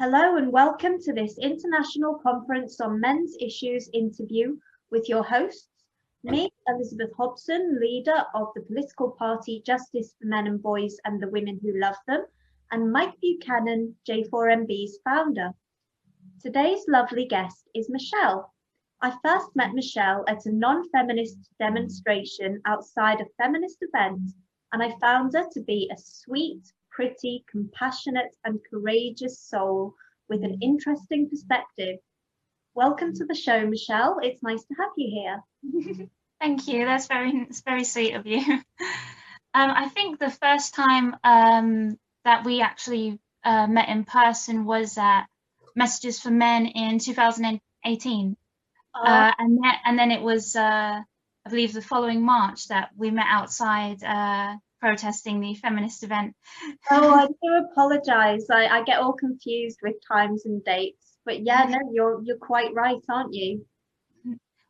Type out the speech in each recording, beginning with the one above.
Hello and welcome to this International Conference on Men's Issues interview with your hosts, me, Elizabeth Hobson, leader of the political party Justice for Men and Boys and the Women Who Love Them, and Mike Buchanan, J4MB's founder. Today's lovely guest is Michelle. I first met Michelle at a non-feminist demonstration outside a feminist event, and I found her to be a sweet, pretty, compassionate and courageous soul with an interesting perspective. Welcome to the show, Michelle. It's nice to have you here. Thank you. That's very sweet of you. I think the first time that we actually met in person was at Messages for Men in 2018. And then it was, I believe, the following March that we met outside protesting the feminist event. Oh, I do apologize. I get all confused with times and dates, but yeah, no, you're quite right, aren't you?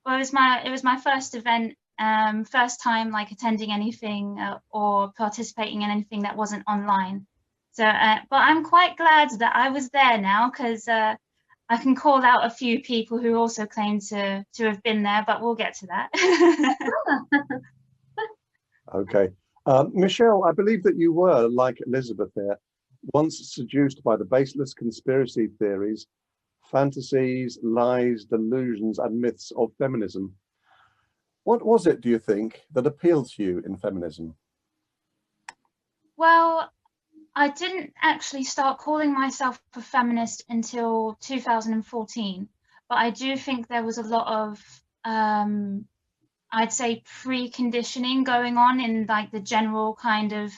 Well, it was my first event, first time like attending anything or participating in anything that wasn't online. So, but I'm quite glad that I was there now, because I can call out a few people who also claim to have been there, but we'll get to that. Okay. Michelle, I believe that you were, like Elizabeth here, once seduced by the baseless conspiracy theories, fantasies, lies, delusions, and myths of feminism. What was it, do you think, that appealed to you in feminism? Well, I didn't actually start calling myself a feminist until 2014, but I do think there was a lot of I'd say preconditioning going on in like the general kind of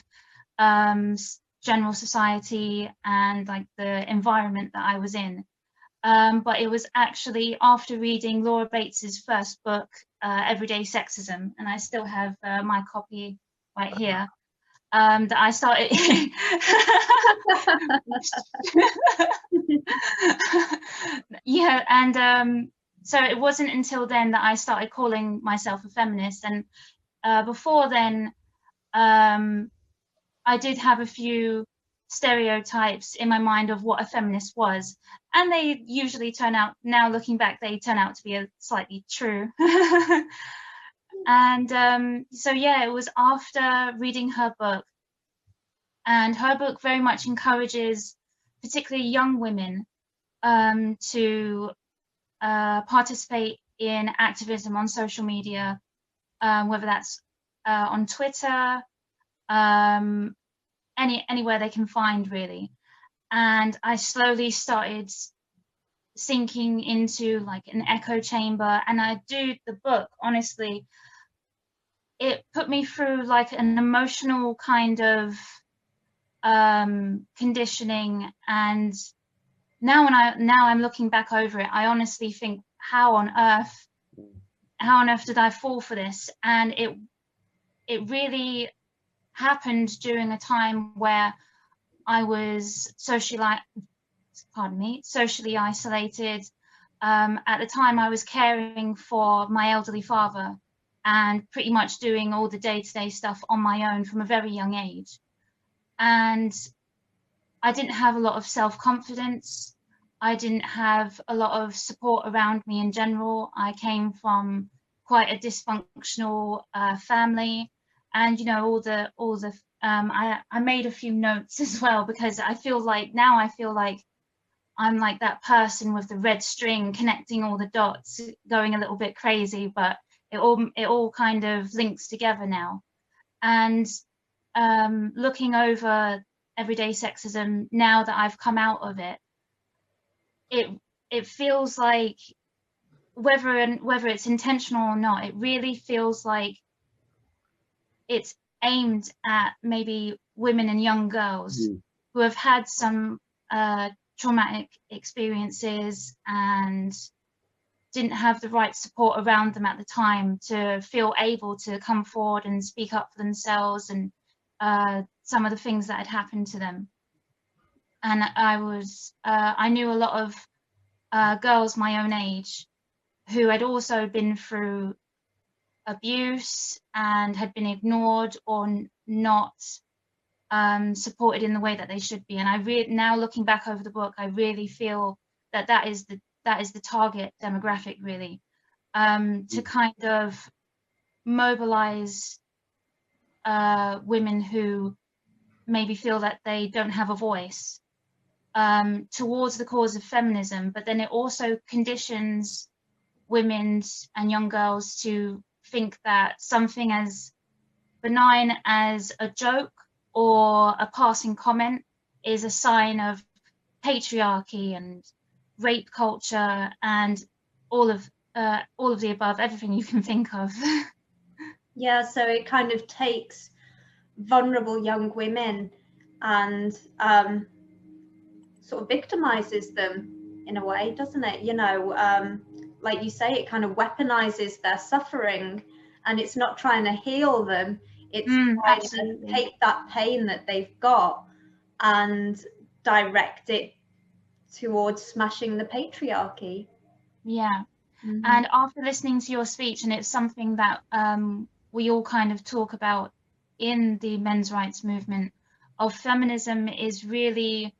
general society and like the environment that I was in. But it was actually after reading Laura Bates's first book, Everyday Sexism, and I still have my copy right here, that I started. Yeah, and so it wasn't until then that I started calling myself a feminist. And before then, I did have a few stereotypes in my mind of what a feminist was. And they usually turn out, now looking back, they turn out to be slightly true. And so, yeah, it was after reading her book. And her book very much encourages particularly young women to participate in activism on social media, whether that's on Twitter, anywhere they can find, really. And I slowly started sinking into like an echo chamber, and the book, honestly, it put me through like an emotional kind of conditioning. And now I'm looking back over it, I honestly think, how on earth did I fall for this? And it really happened during a time where I was socially isolated. At the time, I was caring for my elderly father and pretty much doing all the day-to-day stuff on my own from a very young age. And I didn't have a lot of self-confidence. I didn't have a lot of support around me in general. I came from quite a dysfunctional family, and you know, I made a few notes as well, because I feel like I'm like that person with the red string connecting all the dots, going a little bit crazy, but it all kind of links together now. And looking over Everyday Sexism, now that I've come out of it, it feels like, whether it's intentional or not, it really feels like it's aimed at maybe women and young girls who have had some traumatic experiences and didn't have the right support around them at the time to feel able to come forward and speak up for themselves and some of the things that had happened to them. And I knew a lot of girls my own age who had also been through abuse and had been ignored or not supported in the way that they should be. And now looking back over the book, I really feel that that is the target demographic, really, to kind of mobilize women who maybe feel that they don't have a voice towards the cause of feminism, but then it also conditions women and young girls to think that something as benign as a joke or a passing comment is a sign of patriarchy and rape culture and all of the above, everything you can think of. Yeah, so it kind of takes vulnerable young women and sort of victimizes them in a way, doesn't it? You know, like you say, it kind of weaponizes their suffering, and it's not trying to heal them. It's trying to take that pain that they've got and direct it towards smashing the patriarchy. Yeah. And after listening to your speech, and it's something that we all kind of talk about in the men's rights movement, of feminism is really,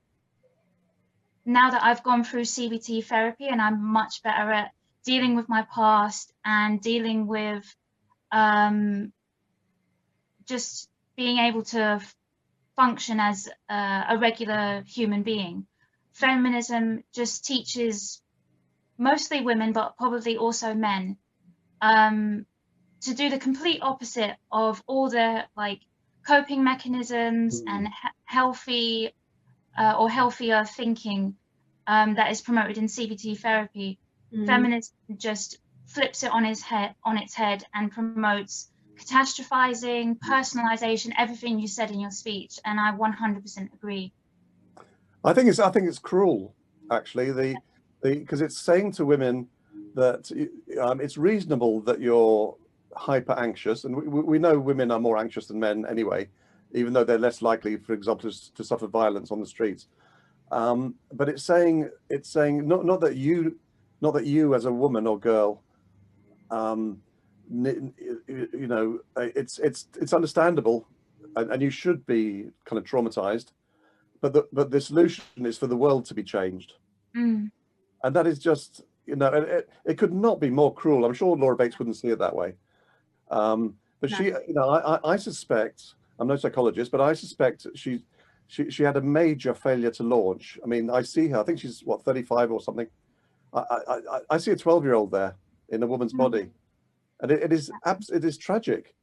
now that I've gone through CBT therapy and I'm much better at dealing with my past and dealing with just being able to function as a regular human being, feminism just teaches mostly women, but probably also men, to do the complete opposite of all the like coping mechanisms and healthy or healthier thinking that is promoted in CBT therapy. Feminism just flips it on its head and promotes catastrophizing, personalization, everything you said in your speech, and I 100% agree. I think it's cruel, actually, because it's saying to women that it's reasonable that you're hyper anxious, and we know women are more anxious than men anyway, even though they're less likely, for example, to suffer violence on the streets. But it's saying not that you as a woman or girl, you know, it's understandable, and you should be kind of traumatized, but the solution is for the world to be changed. And that is just, you know, it could not be more cruel. I'm sure Laura Bates wouldn't see it that way. But she, you know, I suspect, I'm no psychologist, but I suspect she had a major failure to launch. I mean, I see her, I think she's what, 35 or something. I see a 12-year-old there in a woman's body, and it is tragic,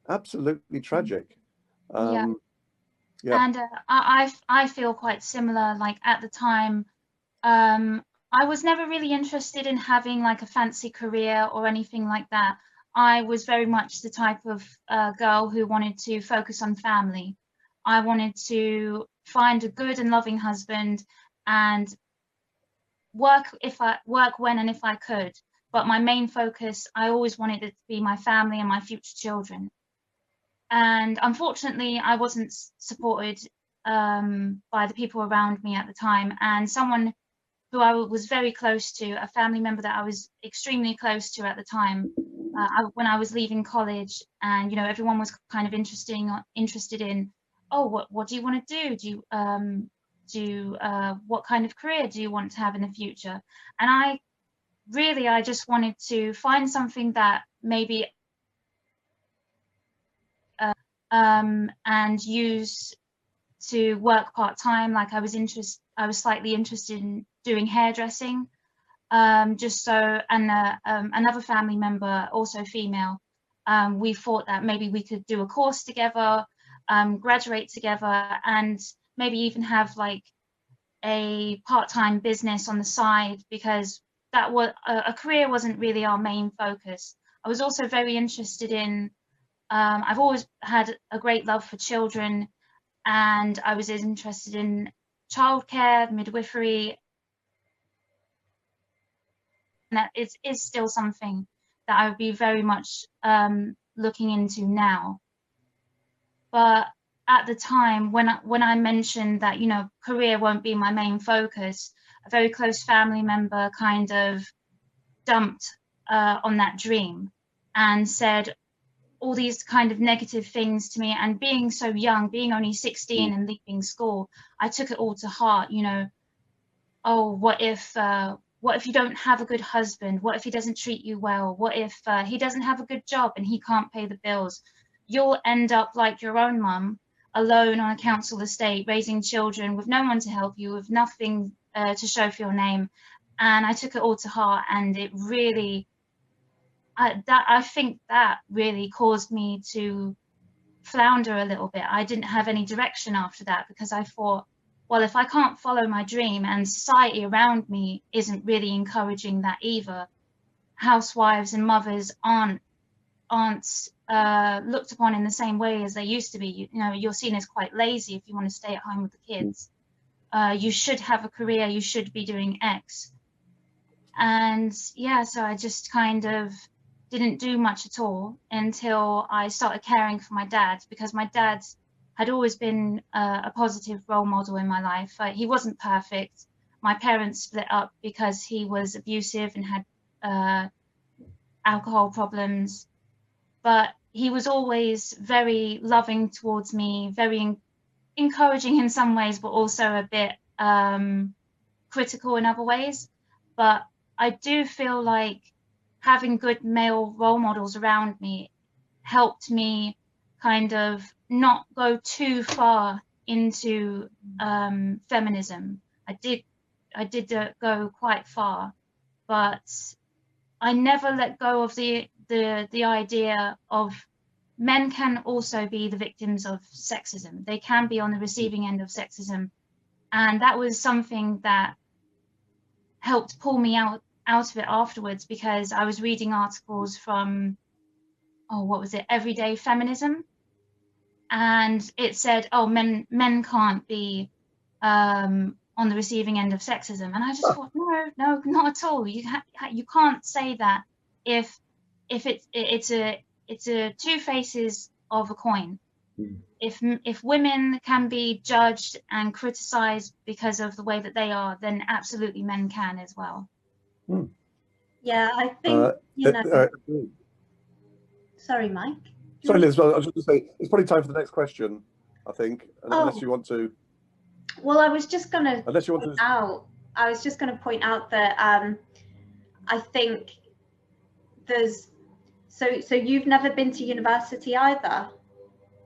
absolutely tragic. Yeah. And I feel quite similar. Like at the time, I was never really interested in having like a fancy career or anything like that. I was very much the type of girl who wanted to focus on family. I wanted to find a good and loving husband and work when and if I could. But my main focus, I always wanted it to be my family and my future children. And unfortunately, I wasn't supported by the people around me at the time. And someone who I was very close to, a family member that I was extremely close to at the time, when I was leaving college, and you know, everyone was kind of interested in, oh, what do you want to do? What kind of career do you want to have in the future? And I just wanted to find something that maybe and use to work part-time. Like I was slightly interested in doing hairdressing, just so, and another family member, also female, we thought that maybe we could do a course together, graduate together, and maybe even have like a part-time business on the side, because that was a career wasn't really our main focus. I was also very interested in, I've always had a great love for children, and I was interested in childcare, midwifery, and that is still something that I would be very much looking into now. But at the time, when I mentioned that, you know, career won't be my main focus, a very close family member kind of dumped on that dream and said, all these kind of negative things to me. And being so young, being only 16 and leaving school, I took it all to heart, you know. Oh, what if you don't have a good husband? What if he doesn't treat you well? What if he doesn't have a good job and he can't pay the bills? You'll end up like your own mum, alone on a council estate, raising children with no one to help you, with nothing to show for your name. And I took it all to heart, and it really, I think that really caused me to flounder a little bit. I didn't have any direction after that, because I thought, well, if I can't follow my dream and society around me isn't really encouraging that either, housewives and mothers aren't looked upon in the same way as they used to be. You know, you're seen as quite lazy if you want to stay at home with the kids. You should have a career, you should be doing X. And yeah, so I just kind of didn't do much at all until I started caring for my dad, because my dad had always been a positive role model in my life. He wasn't perfect. My parents split up because he was abusive and had alcohol problems, but he was always very loving towards me, very encouraging in some ways, but also a bit critical in other ways. But I do feel like having good male role models around me helped me kind of not go too far into feminism. I did go quite far, but I never let go of the idea of men can also be the victims of sexism. They can be on the receiving end of sexism. And that was something that helped pull me out of it afterwards, because I was reading articles from, what was it, Everyday Feminism, and it said, oh, men can't be on the receiving end of sexism. And I just thought, no, not at all. You can't say that if it's a two faces of a coin. If women can be judged and criticized because of the way that they are, then absolutely men can as well. Yeah, I think, sorry, Mike. Sorry, Liz, I was just going to say, it's probably time for the next question, I think, unless you want to. Well, I was just going to point out that I think there's, so you've never been to university either,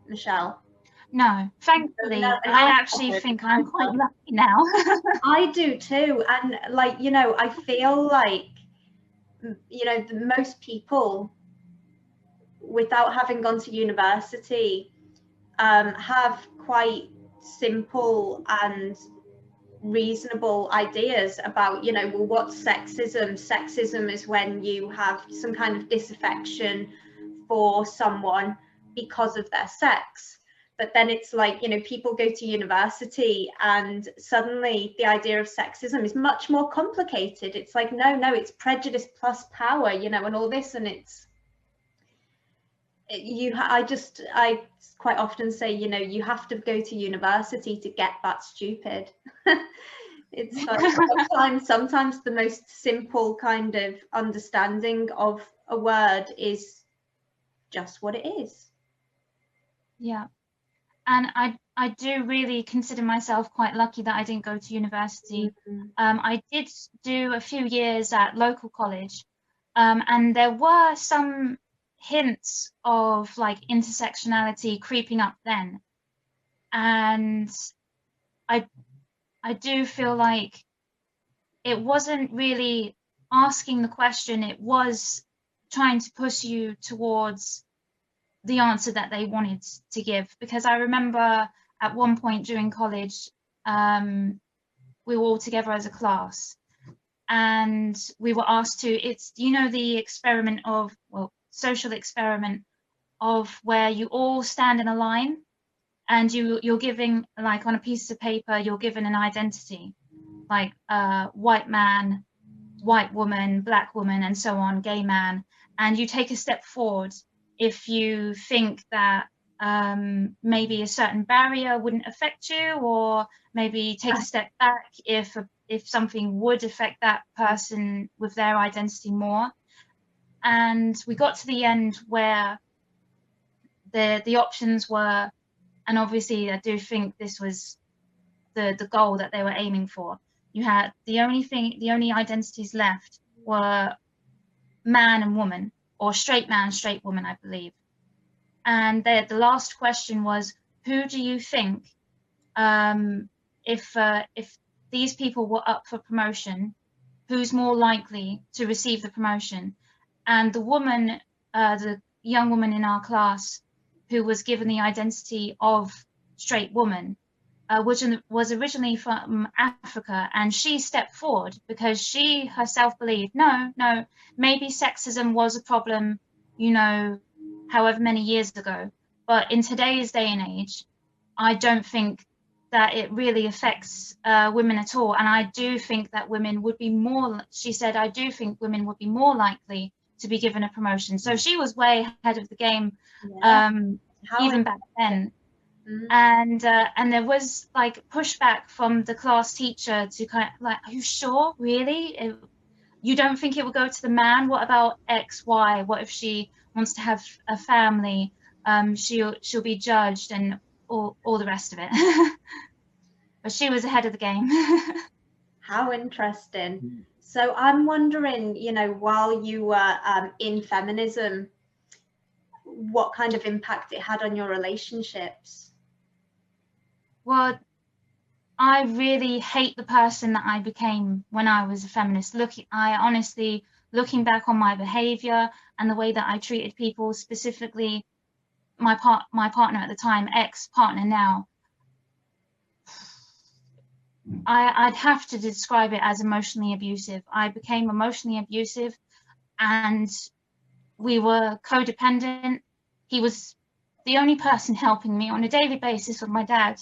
Michelle? No, thankfully. No, I actually think I'm quite lucky now. I do too. And like, you know, I feel like, you know, most people without having gone to university have quite simple and reasonable ideas about, you know, well, what's sexism? Sexism is when you have some kind of disaffection for someone because of their sex. But then it's like, you know, people go to university and suddenly the idea of sexism is much more complicated. It's like, no, it's prejudice plus power, you know, and all this. And I quite often say, you know, you have to go to university to get that stupid. It's like sometimes the most simple kind of understanding of a word is just what it is. Yeah. And I do really consider myself quite lucky that I didn't go to university. I did do a few years at local college, and there were some hints of like intersectionality creeping up then. And I do feel like it wasn't really asking the question, it was trying to push you towards the answer that they wanted to give. Because I remember at one point during college, we were all together as a class, and we were asked to, it's, you know, the experiment of, well, social experiment of where you all stand in a line and you're giving, like on a piece of paper, you're given an identity, like white man, white woman, black woman, and so on, gay man, and you take a step forward if you think that maybe a certain barrier wouldn't affect you, or maybe take a step back if something would affect that person with their identity more. And we got to the end where the options were, and obviously I do think this was the goal that they were aiming for. You had the only identities left were man and woman, or straight man, straight woman, I believe. And the last question was, who do you think, if these people were up for promotion, who's more likely to receive the promotion? And the woman, the young woman in our class who was given the identity of straight woman, was originally from Africa, and she stepped forward because she herself believed, no, maybe sexism was a problem, you know, however many years ago, but in today's day and age, I don't think that it really affects women at all. And I do think that women would be more, she said, I do think women would be more likely to be given a promotion. So she was way ahead of the game, even back then. And there was like pushback from the class teacher to kind of like, are you sure, really? You don't think it will go to the man? What about X, Y? What if she wants to have a family? She'll be judged and all the rest of it. But she was ahead of the game. How interesting. So I'm wondering, you know, while you were in feminism, what kind of impact it had on your relationships? Well, I really hate the person that I became when I was a feminist. Looking back on my behavior and the way that I treated people, specifically my partner at the time, ex-partner now, I'd have to describe it as emotionally abusive. I became emotionally abusive, and we were codependent. He was the only person helping me on a daily basis with my dad,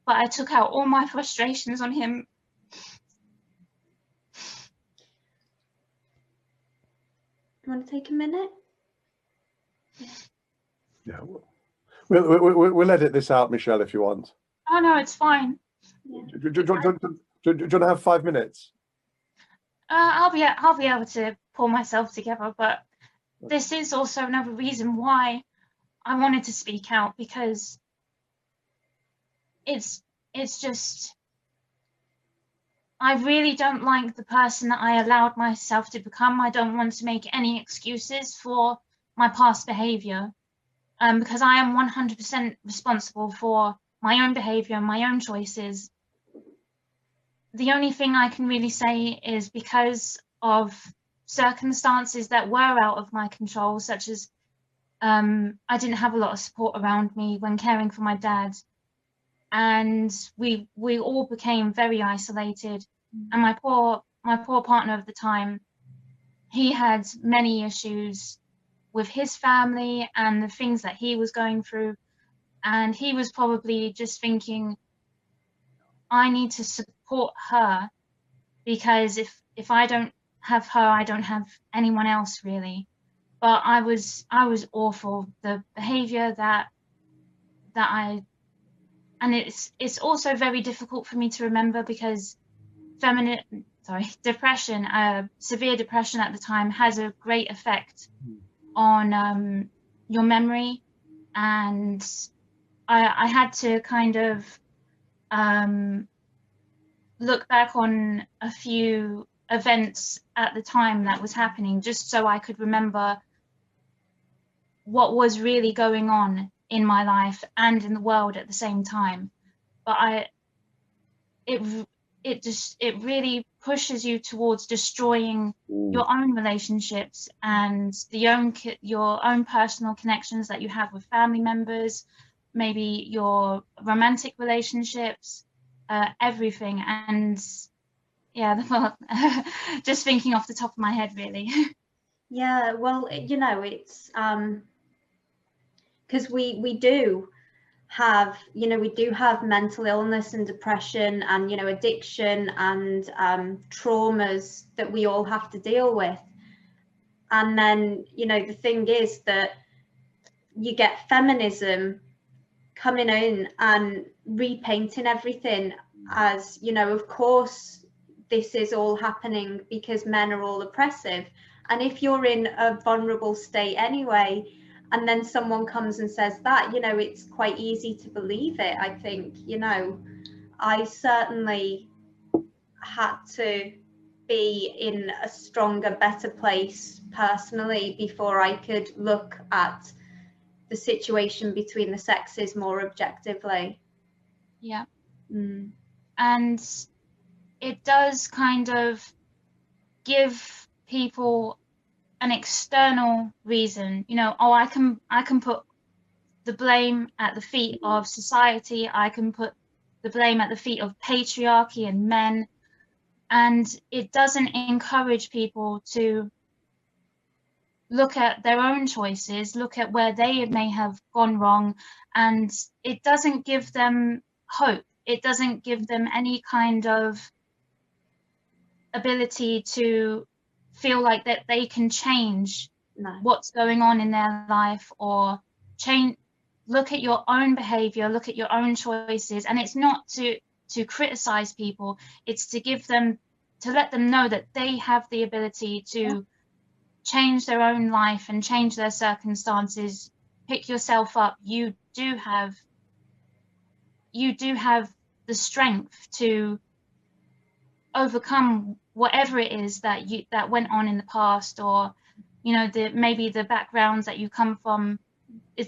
but I took out all my frustrations on him. You want to take a minute? Yeah, we'll edit this out, Michelle, if you want. Oh no, it's fine. Yeah. Do you want to have 5 minutes? I'll be able to pull myself together, but this is also another reason why I wanted to speak out, because it's just, I really don't like the person that I allowed myself to become. I don't want to make any excuses for my past behavior, because I am 100% responsible for my own behavior and my own choices. The only thing I can really say is because of circumstances that were out of my control, such as I didn't have a lot of support around me when caring for my dad, and we all became very isolated. And my poor partner of the time, he had many issues with his family and the things that he was going through, and he was probably just thinking, I need to support her, because if I don't have her, I don't have anyone else really. But I was awful. The behavior that I, and it's also very difficult for me to remember, because depression, severe depression at the time, has a great effect on your memory, and I had to kind of look back on a few events at the time that was happening, just so I could remember what was really going on in my life and in the world at the same time. But it really pushes you towards destroying your own relationships and your own personal connections that you have with family members, maybe your romantic relationships, everything. And yeah, well, just thinking off the top of my head, really. Yeah, well, you know, it's because we do have, you know, we do have mental illness and depression and, you know, addiction and traumas that we all have to deal with. And then, you know, the thing is that you get feminism coming in and repainting everything as, you know, of course this is all happening because men are all oppressive. And if you're in a vulnerable state anyway, and then someone comes and says that, you know, it's quite easy to believe it. I think, you know, I certainly had to be in a stronger, better place personally before I could look at the situation between the sexes more objectively. Yeah. Mm. And it does kind of give people an external reason, you know, oh, I can put the blame at the feet of society, I can put the blame at the feet of patriarchy and men, and it doesn't encourage people to look at their own choices, look at where they may have gone wrong, and it doesn't give them hope. It doesn't give them any kind of ability to feel like that they can change what's going on in their life, or look at your own behavior, look at your own choices. And it's not to criticize people, it's to let them know that they have the ability to change their own life and change their circumstances. Pick yourself up. You do have the strength to overcome whatever it is that went on in the past, or, you know, maybe the backgrounds that you come from.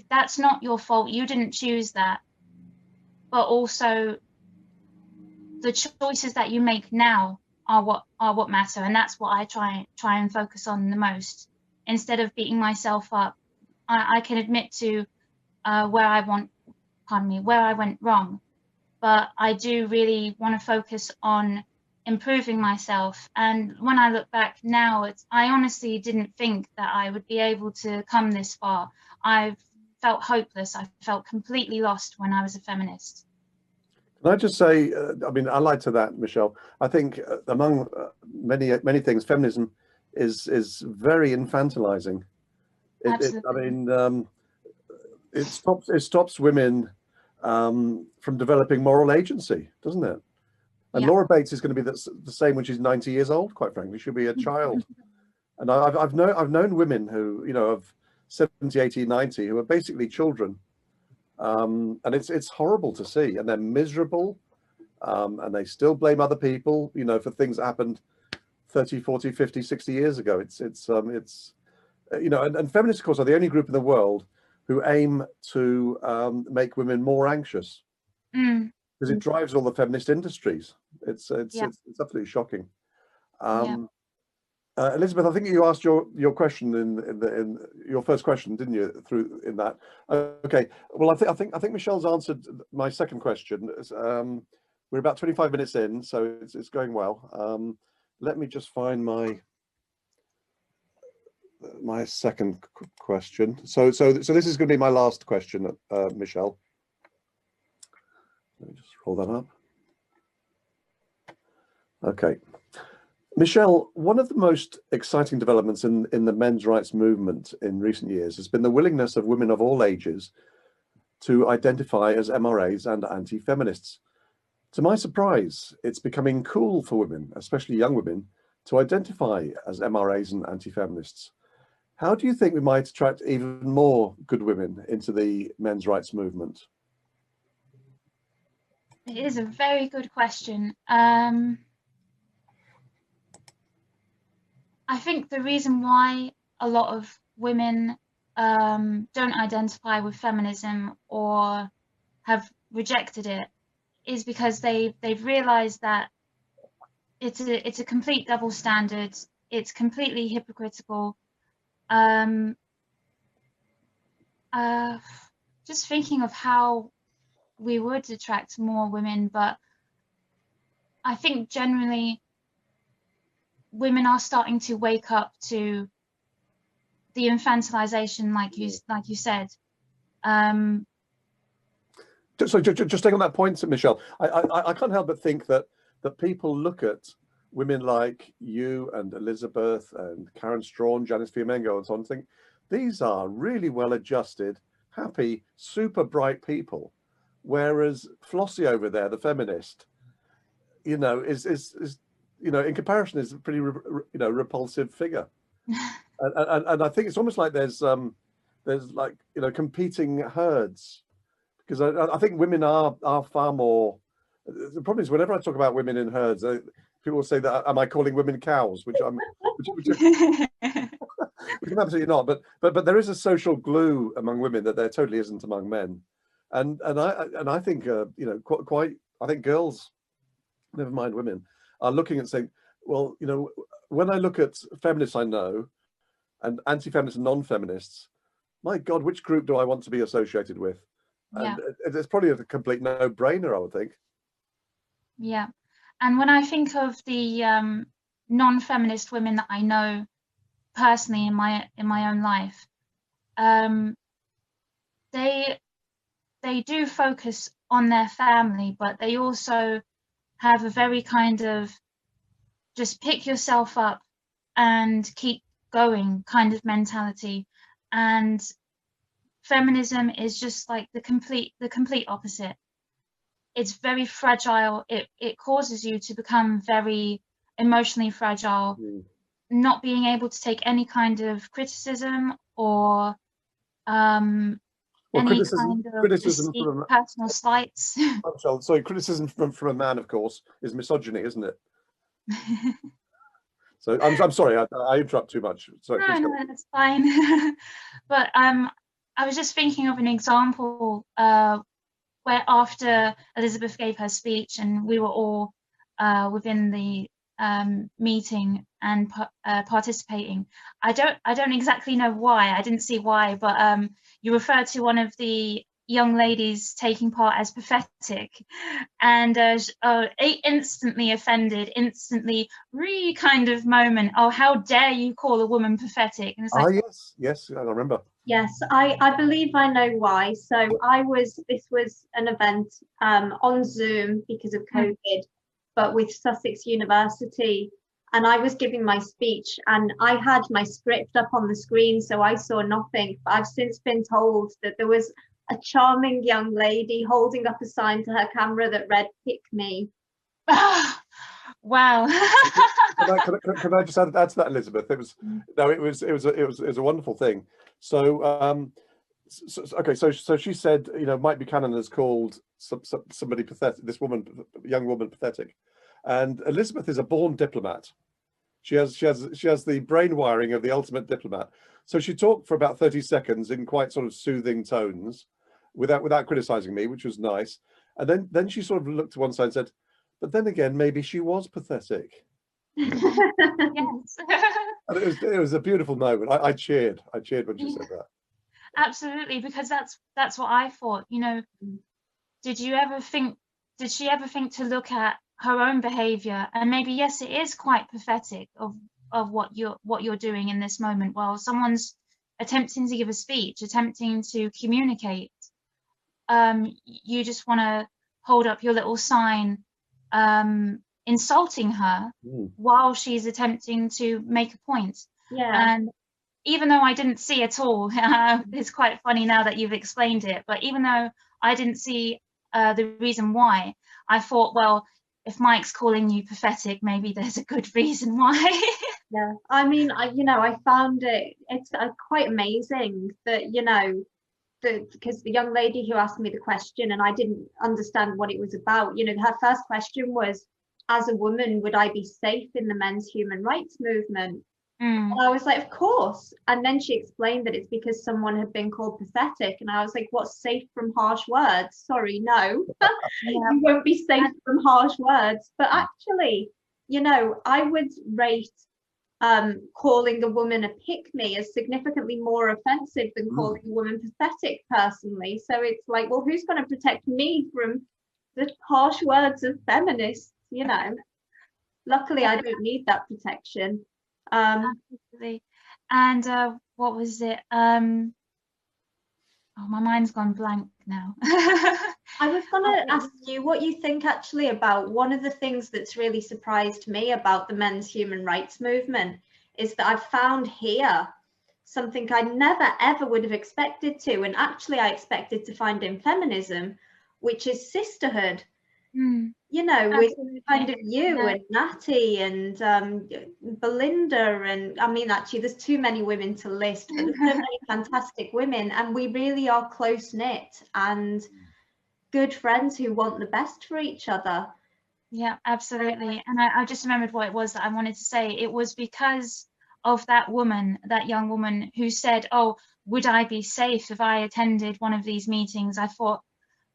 That's not your fault. You didn't choose that. But also the choices that you make now are what matter, and that's what I try and focus on the most. Instead of beating myself up, I can admit to where I went wrong, but I do really want to focus on improving myself. And when I look back now, I honestly didn't think that I would be able to come this far. I've felt hopeless. I felt completely lost when I was a feminist. Can I just say, I mean, allied to that, Michelle, I think among many things, feminism is very infantilizing. It stops women from developing moral agency, doesn't it? And Laura Bates is going to be the same when she's 90 years old. Quite frankly, she'll be a child. And I've known women who, you know, of 70, 80, 90, who are basically children. And it's horrible to see, and they're miserable, and they still blame other people, you know, for things that happened 30, 40, 50, 60 years ago. It's you know, and feminists, of course, are the only group in the world who aim to make women more anxious, because it drives all the feminist industries. It's absolutely shocking. Elizabeth, I think you asked your question in your first question, didn't you? In that. Okay. Well, I think Michelle's answered my second question. We're about 25 minutes in, so it's going well. Let me just find my second question. So this is going to be my last question, Michelle. Let me just roll that up. Okay. Michelle, one of the most exciting developments in the men's rights movement in recent years has been the willingness of women of all ages to identify as MRAs and anti-feminists. To my surprise, it's becoming cool for women, especially young women, to identify as MRAs and anti-feminists. How do you think we might attract even more good women into the men's rights movement? It is a very good question. I think the reason why a lot of women don't identify with feminism or have rejected it is because they've realized that it's a complete double standard. It's completely hypocritical. Just thinking of how we would attract more women, but I think generally women are starting to wake up to the infantilization, like you said. So just staying on that point, Michelle, I can't help but think that people look at women like you and Elizabeth and Karen Strawn, Janice Fiamengo, and so on, and think these are really well-adjusted, happy, super bright people, whereas Flossie over there, the feminist, you know, is you know, in comparison, is a pretty repulsive figure. and I think it's almost like there's there's like, you know, competing herds, because I think women are far more. The problem is whenever I talk about women in herds, people will say that, am I calling women cows? Which I'm, which I'm absolutely not. But there is a social glue among women that there totally isn't among men, and I think you know, quite I think girls, never mind women, are looking and saying, well, you know, when I look at feminists I know, and anti-feminists and non-feminists, my God, which group do I want to be associated with? Yeah. And it's probably a complete no-brainer, I would think. Yeah. And when I think of the non-feminist women that I know personally in my own life, they do focus on their family, but they also have a very kind of just pick yourself up and keep going kind of mentality. And feminism is just like the complete opposite. It's very fragile. It causes you to become very emotionally fragile, not being able to take any kind of criticism or any kind of personal slights. Sorry, criticism from a man, of course, is misogyny, isn't it? So I'm sorry, I interrupt too much. Sorry. No, that's fine. But I was just thinking of an example where after Elizabeth gave her speech and we were all within the meeting and participating. I don't exactly know why. I didn't see why, but you referred to one of the young ladies taking part as pathetic, and instantly offended, instantly kind of moment. Oh, how dare you call a woman pathetic? And it's like, yes, I remember. Yes, I believe I know why. So this was an event on Zoom because of COVID, but with Sussex University, and I was giving my speech and I had my script up on the screen, so I saw nothing. But I've since been told that there was a charming young lady holding up a sign to her camera that read "Pick me." Wow. Can I just add to that, Elizabeth? It was a wonderful thing. So okay, so she said, you know, Mike Buchanan has called somebody pathetic, this young woman pathetic, and Elizabeth is a born diplomat. She has the brain wiring of the ultimate diplomat. So she talked for about 30 seconds in quite sort of soothing tones, without criticizing me, which was nice. And then she sort of looked to one side and said, but then again, maybe she was pathetic. Yes. And it was a beautiful moment. I cheered when she said that. Absolutely, because that's what I thought. You know, did she ever think to look at her own behavior and maybe, yes, it is quite pathetic of what you're doing in this moment while someone's attempting to give a speech, attempting to communicate. You just want to hold up your little sign insulting her while she's attempting to make a point. Yeah. And even though I didn't see at all, it's quite funny now that you've explained it, but even though I didn't see the reason why, I thought, well, if Mike's calling you pathetic, maybe there's a good reason why. Yeah, I mean, I found it's quite amazing that, you know, because the young lady who asked me the question and I didn't understand what it was about, you know, her first question was, as a woman, would I be safe in the men's human rights movement? And I was like, of course. And then she explained that it's because someone had been called pathetic. And I was like, what's safe from harsh words? Sorry, no. You won't be safe from harsh words. But actually, you know, I would rate calling a woman a pick-me as significantly more offensive than calling a woman pathetic personally. So it's like, well, who's going to protect me from the harsh words of feminists, you know? Luckily, I don't need that protection. Absolutely. And what was it? Oh, my mind's gone blank now. I was going to ask you what you think actually about one of the things that's really surprised me about the men's human rights movement is that I've found here something I never ever would have expected to, and actually I expected to find in feminism, which is sisterhood. you know, with Absolutely. kind of you Yeah. and Natty and Belinda, and I mean, actually, there's too many women to list, but there's so many fantastic women, and we really are close knit and good friends who want the best for each other. Yeah, absolutely. And I just remembered what it was that I wanted to say. It was because of that woman, that young woman who said, "Oh, would I be safe if I attended one of these meetings?" I thought,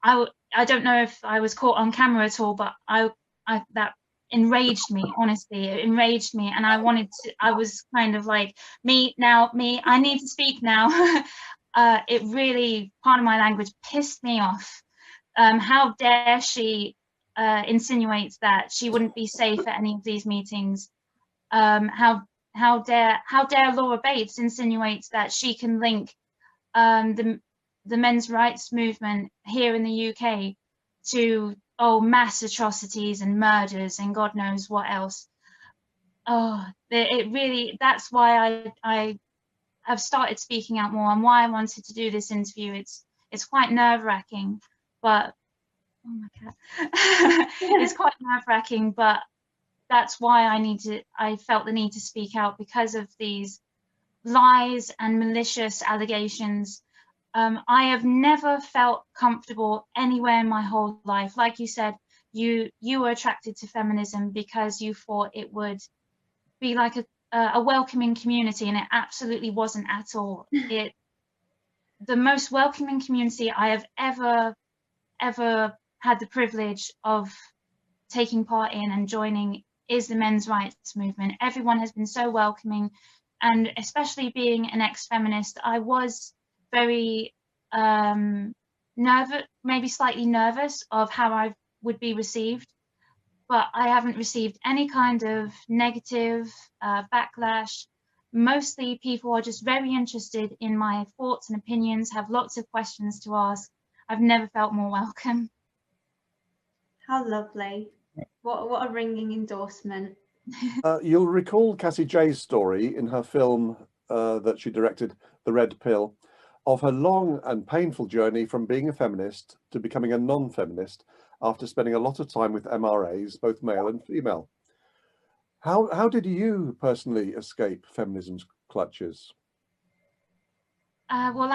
I don't know if I was caught on camera at all, but that enraged me, honestly. It enraged me, and I was kind of like, me, I need to speak now. It really, part of my language, pissed me off. How dare she insinuate that she wouldn't be safe at any of these meetings? How dare Laura Bates insinuate that she can link the men's rights movement here in the UK to mass atrocities and murders and God knows what else. It really, that's why I have started speaking out more, and why I wanted to do this interview. It's quite nerve-wracking, but oh my cat. It's quite nerve-wracking, but that's why I felt the need to speak out, because of these lies and malicious allegations. I have never felt comfortable anywhere in my whole life. Like you said, you were attracted to feminism because you thought it would be like a welcoming community, and it absolutely wasn't at all. The most welcoming community I have ever had the privilege of taking part in and joining is the men's rights movement. Everyone has been so welcoming, and especially being an ex-feminist, I was very nervous, maybe slightly nervous of how I would be received, but I haven't received any kind of negative backlash. Mostly people are just very interested in my thoughts and opinions, have lots of questions to ask. I've never felt more welcome. How lovely. What a ringing endorsement. You'll recall Cassie Jay's story in her film that she directed, The Red Pill, of her long and painful journey from being a feminist to becoming a non-feminist after spending a lot of time with MRAs, both male and female. How did you personally escape feminism's clutches? Well,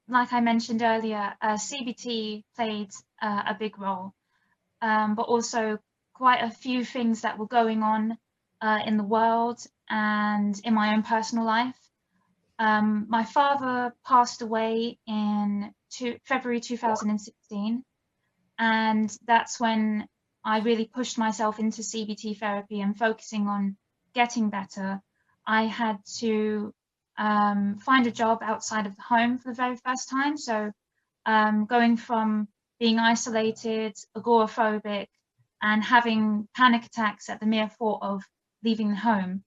like I mentioned earlier, CBT played a big role, but also quite a few things that were going on in the world and in my own personal life. My father passed away in February 2016, and that's when I really pushed myself into CBT therapy and focusing on getting better. I had to find a job outside of the home for the very first time. So going from being isolated, agoraphobic, and having panic attacks at the mere thought of leaving the home,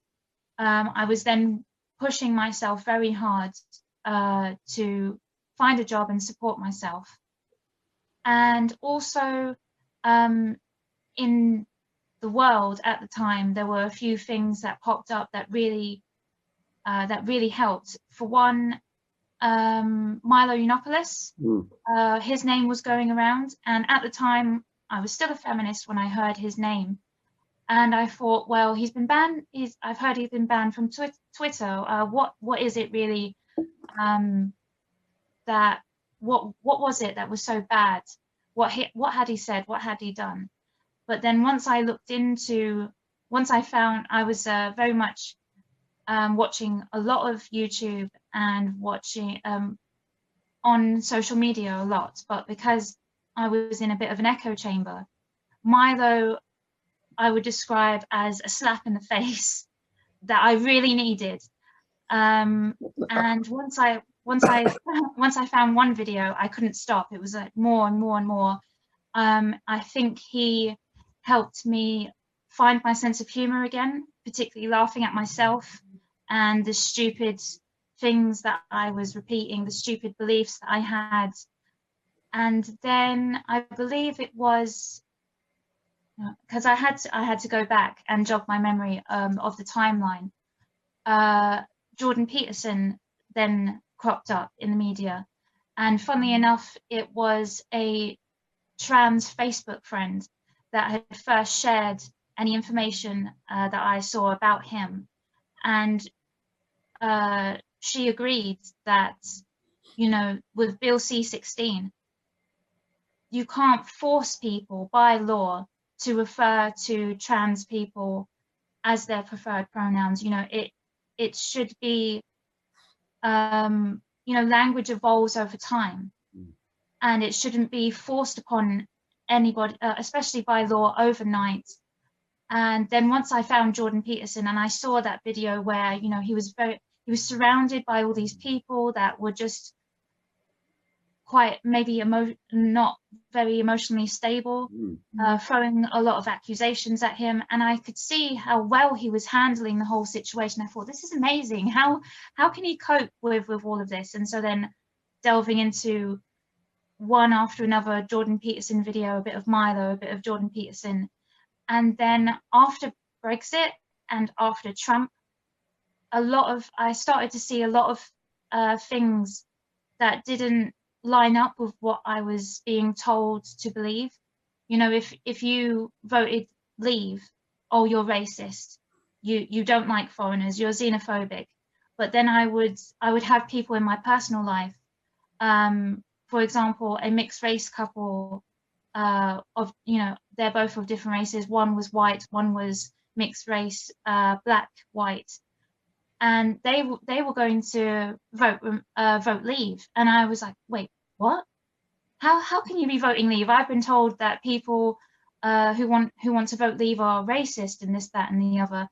I was then pushing myself very hard to find a job and support myself. And also in the world at the time, there were a few things that popped up that really helped. For one, Milo Yiannopoulos, his name was going around, and at the time I was still a feminist when I heard his name, and I thought, well, he's been banned. I've heard he's been banned from Twitter. What is it really? What was it that was so bad? What had he said? What had he done? But then once I found, I was very much watching a lot of YouTube and watching on social media a lot, but because I was in a bit of an echo chamber, Milo I would describe as a slap in the face that I really needed. And once I found one video, I couldn't stop. It was like more and more and more. I think he helped me find my sense of humor again, particularly laughing at myself and the stupid things that I was repeating, the stupid beliefs that I had. And then I believe it was because I had to go back and jog my memory of the timeline. Jordan Peterson then cropped up in the media, and funnily enough, it was a trans Facebook friend that had first shared any information that I saw about him, and she agreed that, you know, with Bill C-16, you can't force people by law to refer to trans people as their preferred pronouns. You know, it should be, you know, language evolves over time, and it shouldn't be forced upon anybody, especially by law, overnight. And then once I found Jordan Peterson and I saw that video where, you know, he was surrounded by all these people that were just quite maybe not very emotionally stable, throwing a lot of accusations at him, and I could see how well he was handling the whole situation. I thought, this is amazing. How can he cope with all of this? And so then delving into one after another Jordan Peterson video, a bit of Milo, a bit of Jordan Peterson, and then after Brexit and after Trump, I started to see a lot of things that didn't line up with what I was being told to believe. You know, if you voted leave, oh, you're racist, you don't like foreigners, you're xenophobic. But then I would have people in my personal life, for example, a mixed race couple, of, you know, they're both of different races. One was white, one was mixed race, black, white, and they were going to vote leave, and I was like, wait, what? How can you be voting leave? I've been told that people who want to vote leave are racist and this, that, and the other.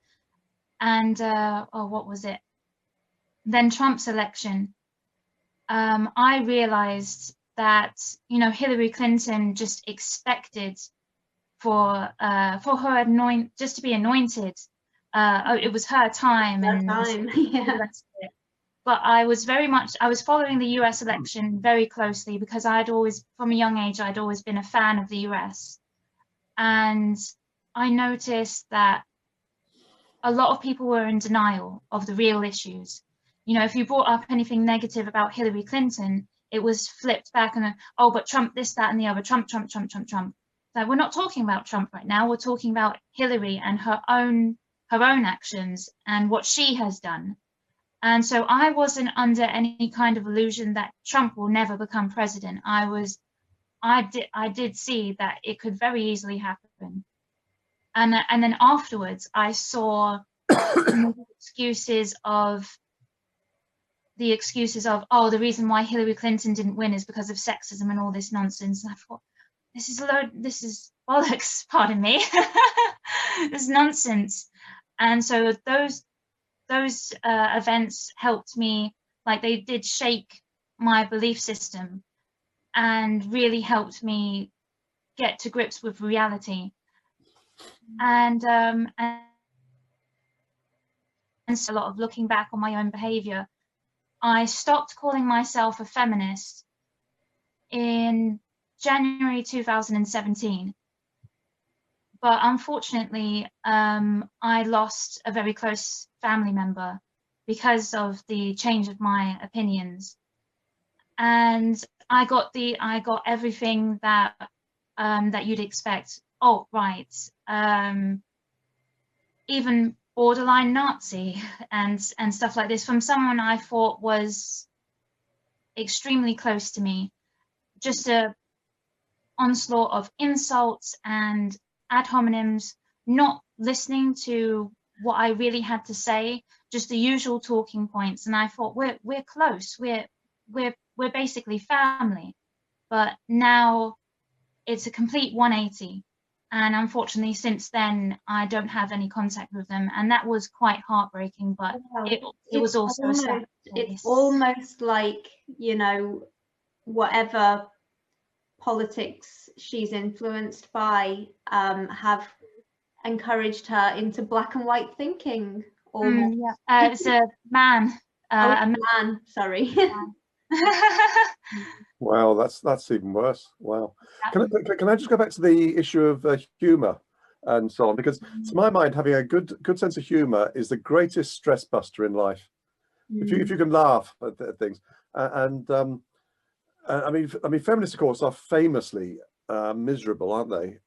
And oh, what was it? Then Trump's election. I realized that, you know, Hillary Clinton just expected for her just to be anointed. It was her time, Yeah. But I was following the US election very closely because from a young age, I'd always been a fan of the US. And I noticed that a lot of people were in denial of the real issues. You know, if you brought up anything negative about Hillary Clinton, it was flipped back and, oh, but Trump, this, that, and the other, Trump. So we're not talking about Trump right now. We're talking about Hillary and her own actions and what she has done. And so I wasn't under any kind of illusion that Trump will never become president. I did see that it could very easily happen. And then afterwards, I saw the excuses of, oh, the reason why Hillary Clinton didn't win is because of sexism and all this nonsense. And I thought, this is bollocks, pardon me. This is nonsense. And so those events helped me, like, they did shake my belief system and really helped me get to grips with reality. And so a lot of looking back on my own behavior, I stopped calling myself a feminist in January 2017. But unfortunately, I lost a very close family member because of the change of my opinions, and I got everything that that you'd expect. Oh, right, even borderline Nazi and stuff like this from someone I thought was extremely close to me. Just a onslaught of insults and ad hominems, not listening to what I really had to say, just the usual talking points. And I thought, we're close, we're basically family. But now it's a complete 180. And unfortunately, since then, I don't have any contact with them, and that was quite heartbreaking. But it was also a sad place. It's almost like, you know, whatever politics she's influenced by have encouraged her into black and white thinking. Yeah. It's a man. A man. Sorry. Wow, that's even worse. Wow. Can I just go back to the issue of humour and so on? Because to my mind, having a good sense of humour is the greatest stress buster in life. If you can laugh at things, I mean, feminists, of course, are famously miserable, aren't they?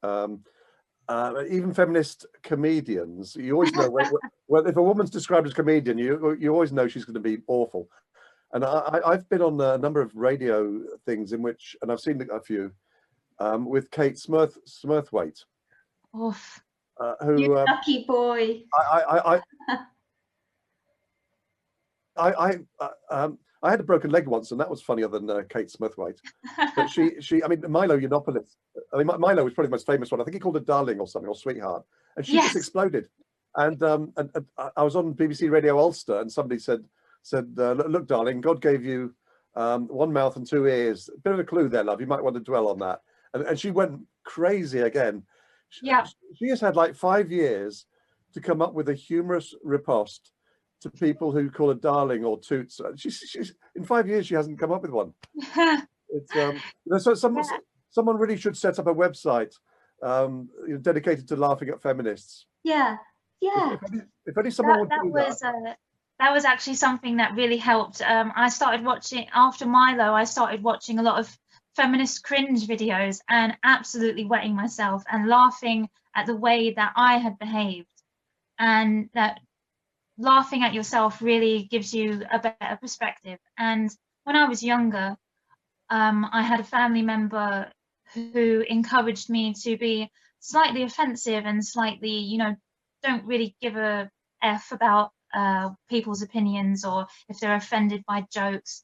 even feminist comedians, you always know well, if a woman's described as comedian, you always know she's going to be awful. And I've been on a number of radio things in which, and I've seen a few, with Kate Smurthwaite, Oof. who You lucky boy. I had a broken leg once, and that was funnier than Kate Smurthwaite. But I mean, Milo Yiannopoulos. I mean, Milo was probably the most famous one. I think he called her darling or something, or sweetheart, and she just Yes. exploded. And I was on BBC Radio Ulster, and somebody said, look, darling, God gave you one mouth and two ears. A bit of a clue there, love. You might want to dwell on that. And she went crazy again. Yeah. She has had like 5 years to come up with a humorous riposte to people who call her darling or toots. She's in 5 years she hasn't come up with one. It's so someone really should set up a website dedicated to laughing at feminists. Yeah. If only someone would do that. That was actually something that really helped. I started watching, after Milo, I started watching a lot of feminist cringe videos and absolutely wetting myself and laughing at the way that I had behaved, and that laughing at yourself really gives you a better perspective. And when I was younger, I had a family member who encouraged me to be slightly offensive and slightly, don't really give a F about people's opinions, or if they're offended by jokes.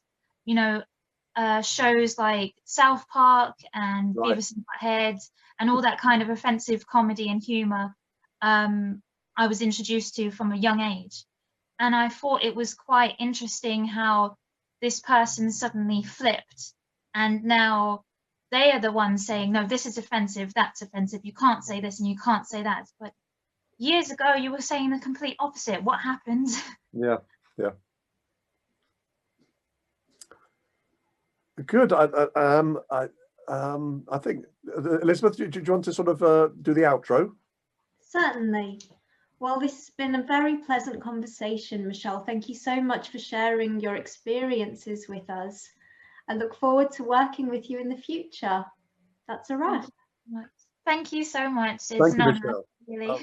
Shows like South Park and Right. Beavis and Butthead and all that kind of offensive comedy and humor I was introduced to from a young age. And I thought it was quite interesting how this person suddenly flipped, and now they are the ones saying, no, this is offensive, that's offensive, you can't say this and you can't say that. But years ago you were saying the complete opposite. What happened? Yeah. Good. I think, Elizabeth, do you want to sort of do the outro? Certainly. Well, this has been a very pleasant conversation, Michelle. Thank you so much for sharing your experiences with us. I look forward to working with you in the future. That's a wrap. Thank you so much. It's Thank an you, honor, Michelle. really.